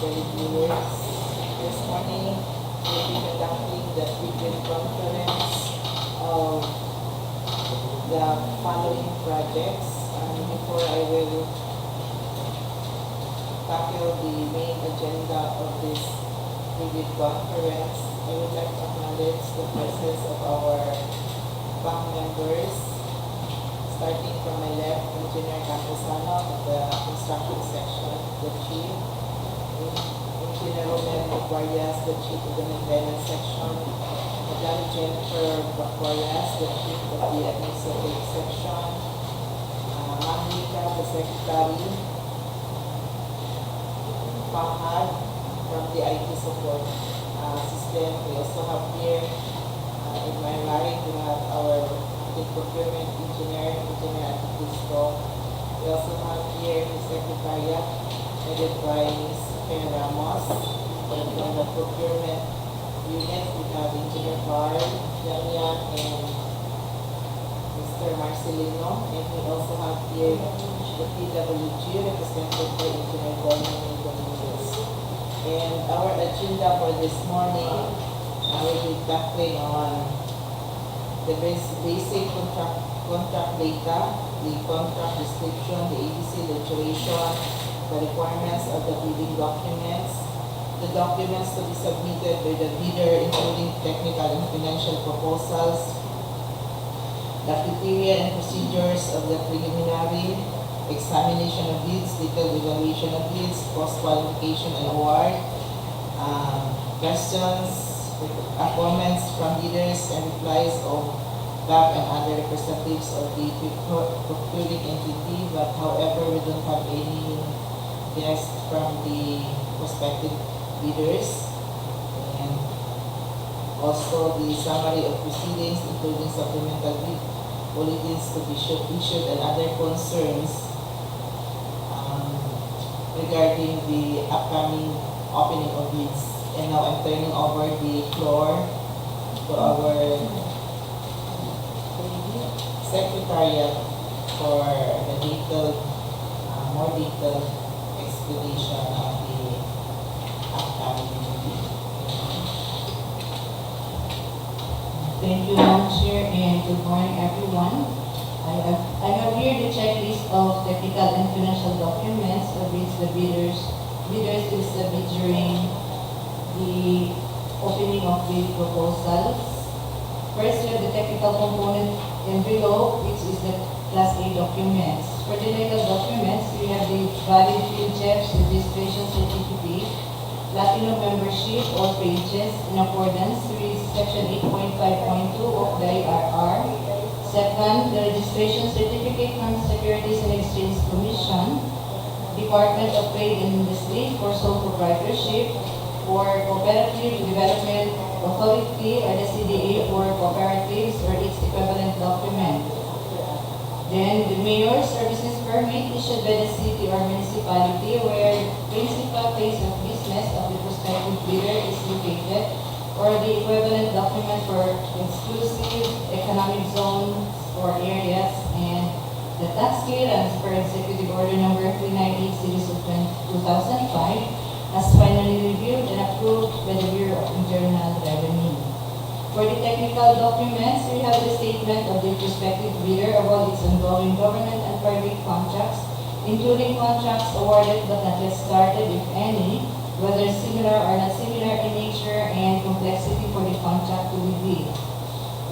reviewers. This morning, we'll be conducting the frequent conference of the following projects. Before I will tackle the main agenda of this frequent conference, I would like to acknowledge the presence of our bank members. Starting from my left, Engineer Paco of the construction section, the chief. Engineer Romero Guarias, the chief of the maintenance section. Madam Jennifer Guarias, the chief of the administrative section. Manika, the secretary. Fahad from the IT support system. We also have here in my right, we have our procurement engineer, Engineer Activity. We also have here the secretariat headed by Ms. Ken Ramos. From the procurement unit, we have Engineer Carl, Damian, and Mr. Marcelino. And we also have here the DPWH represented by Engineer Goldman and Dominguez. And our agenda for this morning, will be tackling on the basic contract data, the contract description, the ABC legislation, the requirements of the bidding documents, the documents to be submitted by the bidder, including technical and financial proposals, the criteria and procedures of the preliminary examination of bids, detailed evaluation of bids, cost qualification and award, questions, comments from leaders and replies of BAP and other representatives of the procuring entity, but however we don't have any guests from the prospective bidders. And also the summary of proceedings, including supplemental bid bulletins to be issued and other concerns regarding the upcoming opening of bids. And now I'm turning over the floor to our secretariat for the more detailed explanation of the upcoming bid. Thank you, Madam Chair, and good morning, everyone. I have here the checklist of technical and financial documents of which the bidders will submit during the opening of bid proposals. First, we have the technical component envelope, which is the Class A documents. For the legal documents, we have the valid field checks, registration certificate, platinum membership, or pages in accordance with Section 8.5.2 of the IRR. Second, the registration certificate from Securities and Exchange Commission, Department of Trade and Industry for sole proprietorship, or Cooperative Development Authority or the CDA for cooperatives or its equivalent document. Then the mayor's or business permit issued by the city or municipality where principal place of business of the prospective bidder is located, or the equivalent document for exclusive economic zones or areas, and the tax clearance for Executive Order Number 398 Series of 2005 as finally reviewed and approved by the Bureau of Internal Revenue. For the technical documents, we have the statement of the prospective bidder about its ongoing government and private contracts, including contracts awarded but not yet started, if any, whether similar or not similar in nature and complexity for the contract to be bid.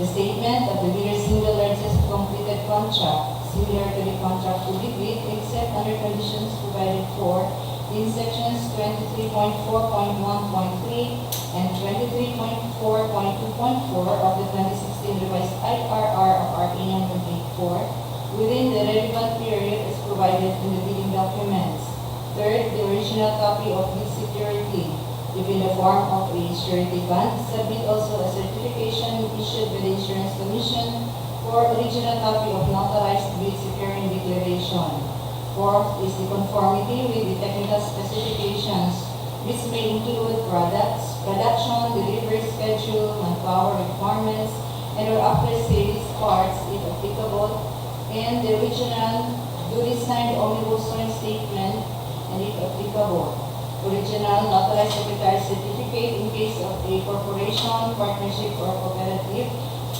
The statement of the bidder's single largest completed contract, similar to the contract to be bid, except under conditions provided for in sections 23.4.1.3 and 23.4.2.4 of the 2016 revised IRR of RA number 84 within the relevant period as provided in the bidding documents. Third, the original copy of bid security, if in the form of a surety bond, submit also a certification issued by the Insurance Commission for original copy of notarized bid securing declaration. Fourth is the conformity with the technical specifications, which may include products, production, delivery schedule, manpower requirements, and or after-sales parts if applicable, and the original duly signed omnibus loan statement and if applicable. original notarized secretary certificate in case of a corporation, partnership, or cooperative,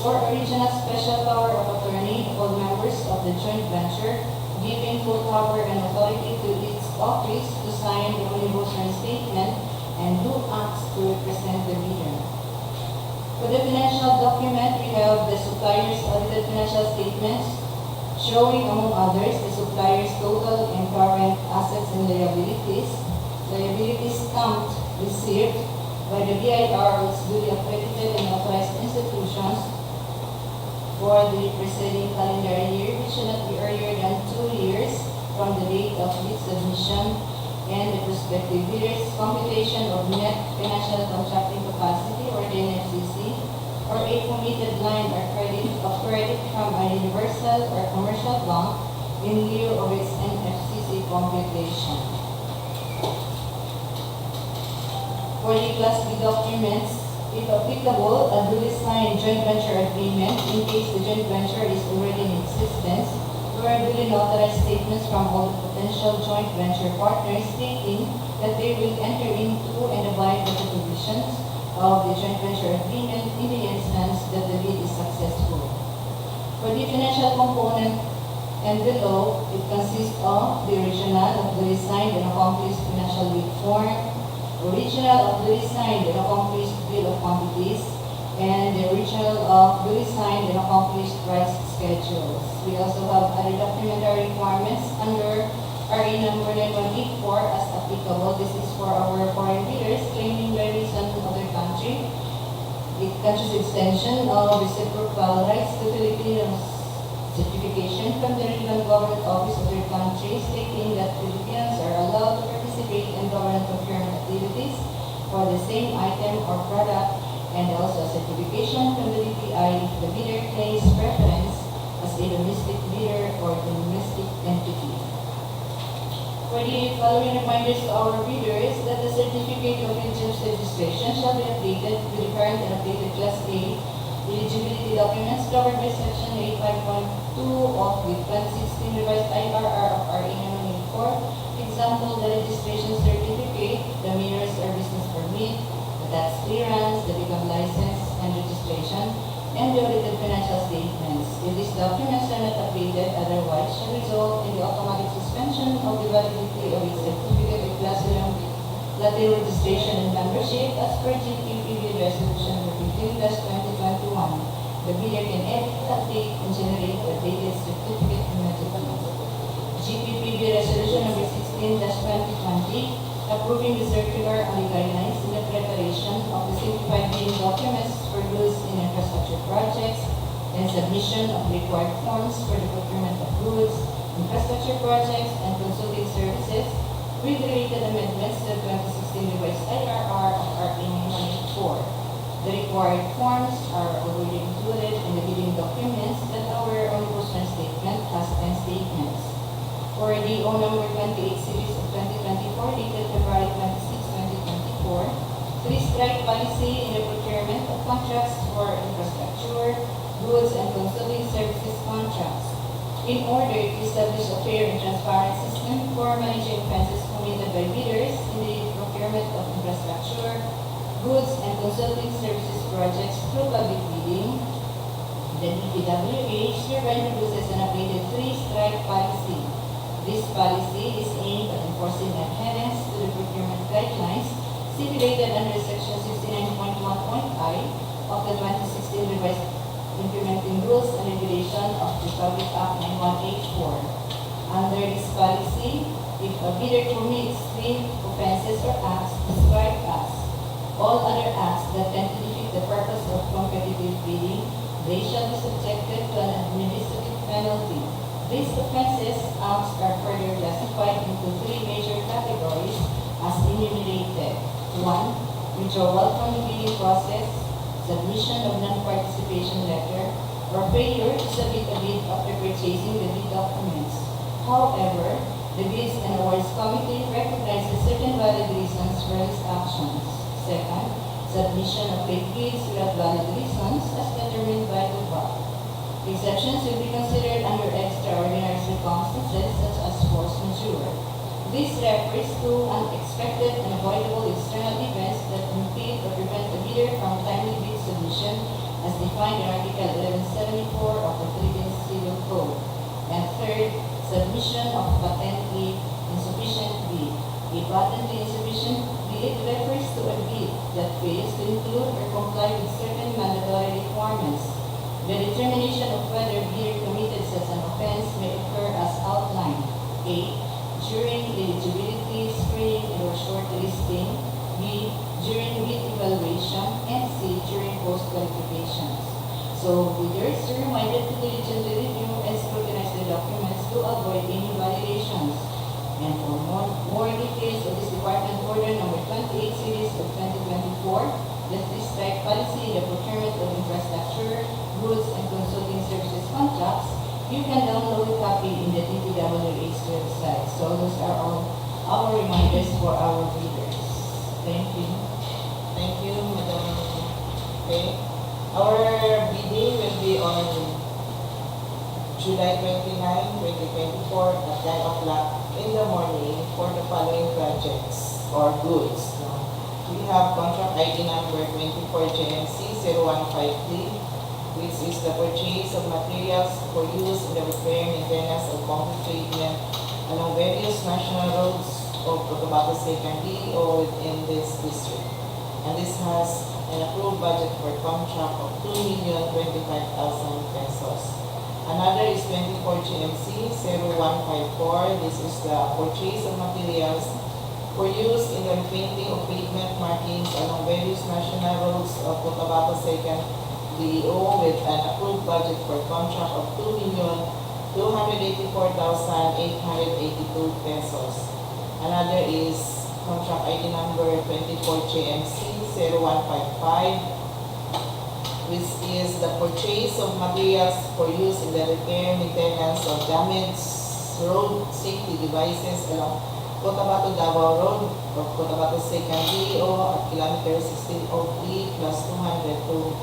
or original special power of attorney of all members of the joint venture, giving full power and authority to its office to sign the omnibus statement and do acts to represent the bidder. For the financial document, we have the supplier's audited financial statements showing, among others, the supplier's total and current assets and liabilities stamped, received by the BIR, its duly accredited and authorized institutions for the preceding calendar year, which should not be earlier than 2 years from the date of its submission, and the prospective bidder's computation of net financial contracting capacity, or the NFCC, or a committed line or credit from a universal or commercial bank in lieu of its NFCC computation. For the Class B documents, if applicable, a duly signed joint venture agreement in case the joint venture is already in existence, or duly notarized statements from all the potential joint venture partners stating that they will enter into and abide by the provisions of the joint venture agreement in the instance that the bid is successful. For the financial component and below, it consists of the original of duly signed and accomplished financial bid form, original of duly signed and accomplished bill of quantities, and the original of duly signed and accomplished price schedules. We also have other documentary requirements under RA number 9184 as applicable. This is for our foreign bidders claiming by reason of their country. The country's extension of reciprocal rights to Filipinos, certification from the relevant government office of their country stating that Filipinos are allowed to participate in government procurement activities for the same item or product, and also certification from the DPI if the bidder claims preference as a domestic bidder or domestic entity. For the following reminders to our readers that the certificate of registration shall be updated with the current and updated Class A eligibility documents covered by Section 85.2 of the 2016 revised IRR of RA 984. Example, the registration certificate, the mayor's or business permit, the tax clearance, the legal license and registration, and the audited financial statements. If these documents are not updated, otherwise shall result in the automatic suspension of the validity of its certificate of Class Latin registration and membership as per GPPB Resolution number 15/2021. The bidder can edit, update, and generate the updated certificate immediately. GPPB Resolution number 16/2020, approving the circular on the guidelines in the preparation of the simplified bidding documents for goods in infrastructure projects and submission of required forms for the procurement of goods, infrastructure projects, and consulting services with related amendments to the 2016 revised IRR of RA 984. The required forms are already included in the bidding documents that our omnibus statement has 10 statements. For DEO number 28 series of 2024 dated February 26, 2024, three-strike policy in the procurement of contracts for infrastructure, goods, and consulting services contracts in order to establish a fair and transparent system for managing expenses committed by bidders in the procurement of infrastructure, goods, and consulting services projects through public bidding. The DPWH hereby introduces an updated three-strike policy. This policy is aimed at enforcing adherence to the procurement guidelines stipulated under Section 69.1.I of the 2016 revised implementing rules and regulation of the Public Act 9184. Under this policy, if a bidder commits three offenses or acts described as all other acts that tend to defeat the purpose of competitive bidding, they shall be subjected to an administrative penalty. These offenses acts are further classified into three major categories as enumerated. 1. Withdrawal from the bidding process, submission of non-participation letter, or failure to submit a bid after purchasing the bid documents. However, the Bids and Awards Committee recognizes certain valid reasons for these actions. Second, submission of fake bids without valid reasons as determined by the BAC. Exceptions will be considered under extraordinary circumstances such as force majeure. This refers to unexpected and avoidable external events that impede or prevent a bidder from timely bid submission as defined in Article 1174 of the Philippine Civil Code. And third, submission of patently insufficient bid. A patently insufficient bid refers to a bid that fails to include or comply with certain mandatory requirements. The determination of whether a bidder committed such an offense may occur as outlined: A. During eligibility screening or shortlisting, B. During bid evaluation, and C. During post-qualifications. So, bidders are reminded to diligently review and scrutinize the documents to avoid any violations. And for more details of this Department Order Number 28 Series of 2024, that describe policy in the procurement of infrastructure, goods, and consulting services contracts, you can download a copy in the DPWH website. So those are all our reminders for our readers. Thank you. Thank you, Madam. Okay. Our bidding will be on July 29, 2024 at 9 o'clock in the morning for the following projects or goods. We have contract ID number 24GMC0153, which is the purchase of materials for use in the repair and maintenance of concrete pavement along various national roads of Cotabato Second DEO within this district. And this has an approved budget for contract of 2,025,000 pesos. Another is 24GMC0154. This is the purchase of materials for use in the repainting of pavement markings along various national roads of Cotabato Second DEO with an approved budget for contract of 2,284,882 pesos. Another is contract ID number 24JMC0155, which is the purchase of materials for use in the repair, maintenance of damaged road safety devices along Cotabato Davao Road of Cotabato Second DEO at kilometer 1603 plus 200 to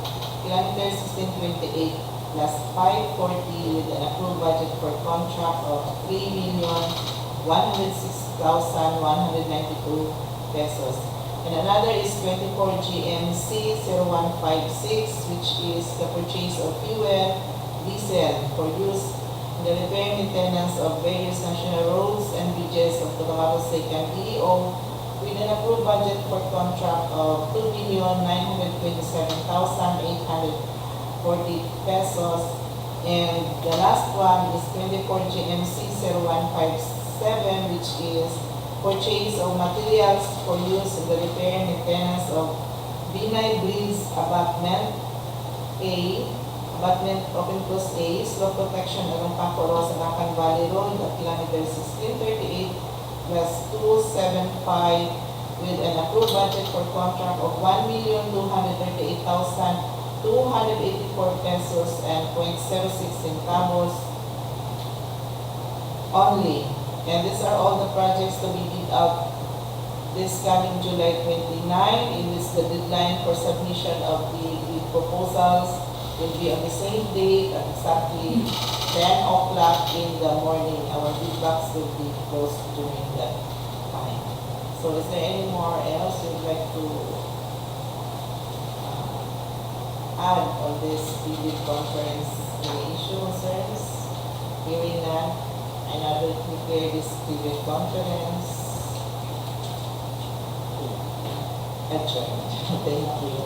kilometer 1628 plus 540 with an approved budget for contract of 3,106,192 pesos. And another is 24GMC0156, which is the purchase of fuel diesel for use in the repair and maintenance of various national roads and bridges of Cotabato Second DEO with an approved budget for contract of 2,927,840 pesos. And the last one is 24GMC0157, which is purchase of materials for use in the repair and maintenance of Binay Bridge Abutment A, Abutment Open Cross A, slope protection along Paco, Arakan Valley Road at kilometer 1638 plus 275 with an approved budget for contract of 1,238,284 pesos and 0.06 centavos only. And these are all the projects to be bid out this coming July 29. It is the deadline for submission of the proposals will be on the same date at exactly 10 o'clock in the morning. Our bid box will be closed during that time. So is there any more else you'd like to add on this bid conference issue concerns? Hearing none, I now will prepare this bid conference adjourned. Thank you.